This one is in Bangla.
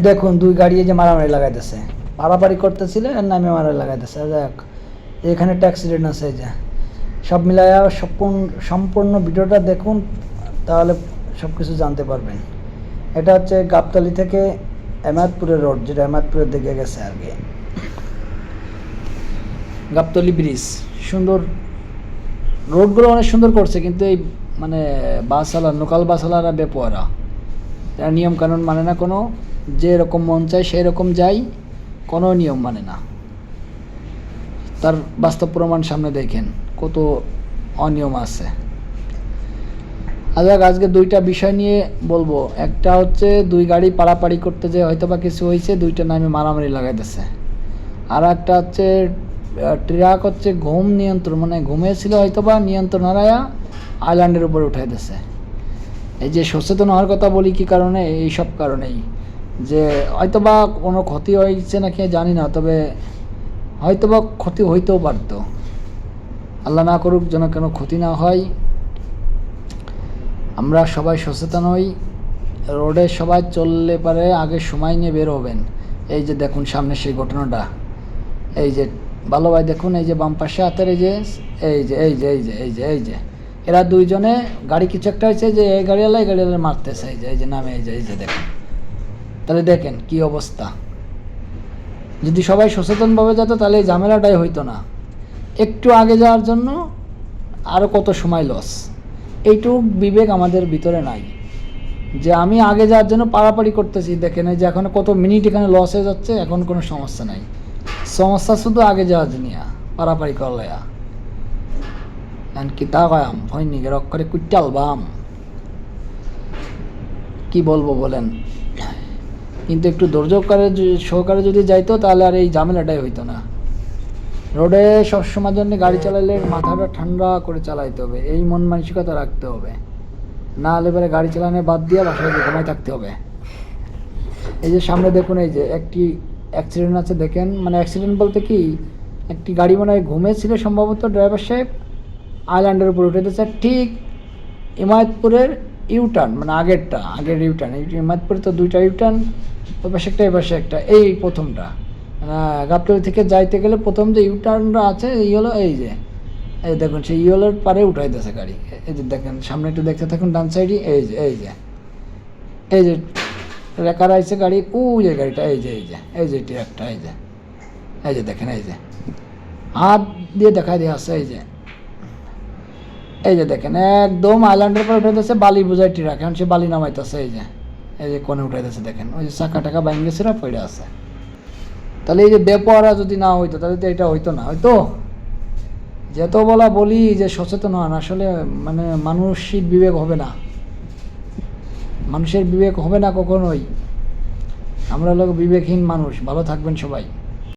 দেখুন দুই গাড়ি এই যে মারামারি লাগাইতেছে, পারাপারি করতেছিল আর নামে মারামারি লাগাইতেছে। যাক, এখানে একটা অ্যাক্সিডেন্ট আছে। এই যে সব মিলায়া সম্পূর্ণ ভিডিওটা দেখুন, তাহলে সব কিছু জানতে পারবেন। এটা হচ্ছে গাবতলী থেকে এমাদপুরের রোড, যেটা এমাদপুরের দিকে গেছে আর কি। গাবতলী ব্রিজ সুন্দর, রোডগুলো অনেক সুন্দর করছে, কিন্তু এই মানে বাসওয়ালা, লোকাল বাসওয়ালারা বেপোয়ারা, তারা নিয়ম কানুন মানে না কোনো, যে রকম মন চায় সেই রকম যায়, কোনো নিয়ম মানে না। তার বাস্তব প্রমাণ সামনে দেখেন কত অনিয়ম আছে। আজকে দুইটা বিষয় নিয়ে বলবো। একটা হচ্ছে দুই গাড়ি পাড়াপাড়ি করতে যে হয়তো বা কিছু হয়েছে, দুইটা নামে মারামারি লাগাইতেছে। আর একটা হচ্ছে ট্রাক হচ্ছে ঘুম নিয়ন্ত্রণ, মানে ঘুমিয়েছিল হয়তো বা, নিয়ন্ত্রণ হারায়া আইল্যান্ডের উপরে উঠাই দিছে। এই যে সচেতন হওয়ার কথা বলি কী কারণে, এই সব কারণেই, যে হয়তো বা কোনো ক্ষতি হয়েছে নাকি জানি না, তবে হয়তো বা ক্ষতি হইতেও পারতো। আল্লাহ না করুক যেন কোনো ক্ষতি না হয়। আমরা সবাই সচেতন হই, রোডে সবাই চললে পারে আগে সময় নিয়ে বের হবেন। এই যে দেখুন সামনে সেই ঘটনাটা, এই যে ভালো ভাই দেখুন, এই যে বাম পাশে হাতের এই যে এই যে এই যে এই যে এই যে এই যে এরা দুইজনে গাড়ি কিছু একটা হয়েছে, যে এই গাড়িওয়ালা মারতেছে, এই যে নামে এই যে দেখুন। তাহলে দেখেন কি অবস্থা। যদি সবাই সচেতনভাবে যেত তাহলে এই ঝামেলাটাই হইতো না। একটু আগে যাওয়ার জন্য আরও কত সময় লস, এইটুক বিবেক আমাদের ভিতরে নাই, যে আমি আগে যাওয়ার জন্য পারাপারি করতেছি। দেখেন এই যে এখন কত মিনিট এখানে লস হয়ে যাচ্ছে, এখন কোনো সমস্যা নাই। সমস্যা শুধু আগে যাওয়া নিয়া পারাপারি করলেয়া কি তা কয়াম হয়নি রক করে কুইটাল বাম, কি বলবো বলেন। কিন্তু একটু ধৈর্য সহকারে যদি যাইতো তাহলে আর এই ঝামেলাটাই হইতো না। রোডে সবসময়ের জন্য গাড়ি চালাইলে মাথাটা ঠান্ডা করে চালাইতে হবে, এই মন মানসিকতা রাখতে হবে। না হলে পরে গাড়ি চালানো বাদ দিয়ে বাসায় ঘুমাই থাকতে হবে। এই যে সামনে দেখুন, এই যে একটি অ্যাক্সিডেন্ট আছে দেখেন, মানে অ্যাক্সিডেন্ট বলতে কি, একটি গাড়ি মনে হয় ঘুমেছিল সম্ভবত, ড্রাইভার সাহেব আইল্যান্ডের উপর উঠেছে ঠিক ইমায়তপুরের ইউটার্ন, মানে আগের ইউটার্ন। ইমায়তপুরে তো দুইটা ইউটার্ন, ওই পাশে একটা এই পাশে একটা, এই প্রথমটা গাবতলী থেকে যাইতে গেলে প্রথম যে ইউটার্নটা আছে ইয়েলো, এই যে এই দেখুন সেই ইয়েলোর পারে উঠাই দিয়েছে গাড়ি। এই যে দেখেন সামনে একটু দেখতে থাকুন, ডান সাইডে এই যে এই যে এই যে রেকার আইছে গাড়ি, যে গাড়িটা এই যে ট্রাকটা, এই যে দেখেন, এই যে হাত দিয়ে দেখাই দিয়ে আসছে, এই যে দেখেন একদম আইল্যান্ডের পর উঠে দিয়েছে, বালি বোঝাই ট্রাক, এখন সে বালি নামাইতেছে। এই যে কোনে উঠাই দিয়েছে দেখেন, ওই যে চাকা টাকা ভাঙিয়েছিল পড়ে আছে। তাহলে এই যে বেপরা যদি না হইতো তাহলে তো এটা হইতো না, হয়তো যেত বলি যে সচেতন হন, আসলে মানে মানুষের বিবেক হবে না, মানুষের বিবেক হবে না কখনোই। আমরা লোক বিবেকহীন মানুষ। ভালো থাকবেন সবাই।